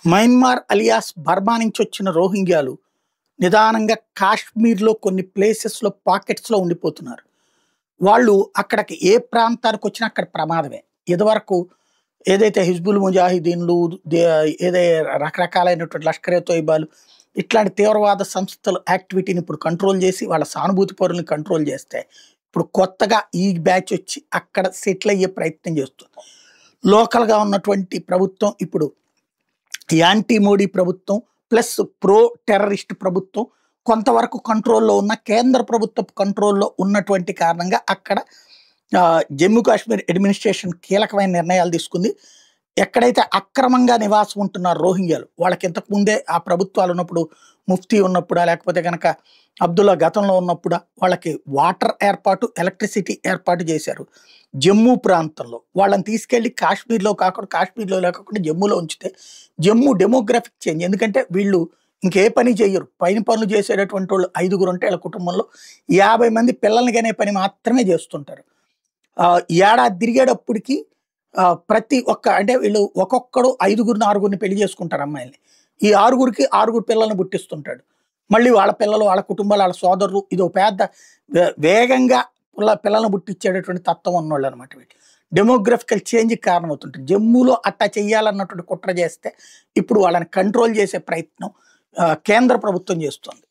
Myanmar alias Burma నుంచి వచ్చిన రోహింగ్యాలు నిదానంగా కాశ్మీర్‌లో కొన్ని ప్లేసెస్‌లో పాకెట్స్‌లో ఉండిపోతున్నారు. వాళ్ళు అక్కడికి ఏ ప్రాంతానికొచ్చినా అక్కడ ప్రమాదమే. ఇదివరకు ఏదైతే హిజ్బుల్ ముజాహిదీన్‌లు దే ఏదే రకరకాలైనటువంటి లష్కర్ ఎ తోయిబాలు ఇట్లాంటి తీవ్రవాద సంస్థల యాక్టివిటీని ఇప్పుడు కంట్రోల్ చేసి వాళ్ళ సానుభూతి పరుల్ని కంట్రోల్ చేస్తే, ఇప్పుడు కొత్తగా ఈ బ్యాచ్ వచ్చి అక్కడ సెటిల్ అయ్యే ప్రయత్నం చేస్తుంది. లోకల్‌గా ఉన్నటువంటి ప్రభుత్వం ఇప్పుడు యాంటీ మోడీ ప్రభుత్వం ప్లస్ ప్రో టెర్రరిస్ట్ ప్రభుత్వం కొంతవరకు కంట్రోల్‌లో ఉన్న కేంద్ర ప్రభుత్వపు కంట్రోల్‌లో ఉన్నటువంటి కారణంగా అక్కడ జమ్మూ కాశ్మీర్ అడ్మినిస్ట్రేషన్ కీలకమైన నిర్ణయాలు తీసుకుంది. ఎక్కడైతే అక్రమంగా నివాసం ఉంటున్నారో రోహింగ్యాలు వాళ్ళకి ఇంతకు ముందే ఆ ప్రభుత్వాలు ఉన్నప్పుడు ముఫ్తీ ఉన్నప్పుడా లేకపోతే గనక అబ్దుల్లా గతంలో ఉన్నప్పుడా వాళ్ళకి వాటర్ ఏర్పాటు, ఎలక్ట్రిసిటీ ఏర్పాటు చేశారు. జమ్మూ ప్రాంతంలో వాళ్ళని తీసుకెళ్ళి కాశ్మీర్‌లో కాకుండా కాశ్మీర్‌లో లేకుండా జమ్మూలో ఉంచితే జమ్మూ డెమోగ్రాఫిక్ చేంజ్. ఎందుకంటే వీళ్ళు ఇంకే పని చెయ్యరు. పైన పనులు చేసేటటువంటి వాళ్ళు 5గురు ఉంటే వీళ్ళ కుటుంబంలో 50 మంది పిల్లల్ని కనే పని మాత్రమే చేస్తుంటారు. ఏడాది తిరిగేటప్పటికి ప్రతి ఒక్క అంటే వీళ్ళు ఒక్కొక్కడు 5గురిని, 6గురిని పెళ్లి చేసుకుంటారు అమ్మాయిల్ని. ఈ 6గురికి 6 పిల్లల్ని పుట్టిస్తుంటాడు. మళ్ళీ వాళ్ళ పిల్లలు, వాళ్ళ కుటుంబాలు, వాళ్ళ సోదరులు ఇదో పెద్ద వేగంగా పిల్లల్ని పుట్టించేటటువంటి తత్వం ఉన్నోళ్ళనమాట వీళ్ళు. డెమోగ్రఫికల్ చేంజ్‌కి కారణమవుతుంటారు. జమ్మూలో అట్టా చెయ్యాలన్నటువంటి కుట్ర చేస్తే ఇప్పుడు వాళ్ళని కంట్రోల్ చేసే ప్రయత్నం కేంద్ర ప్రభుత్వం చేస్తోంది.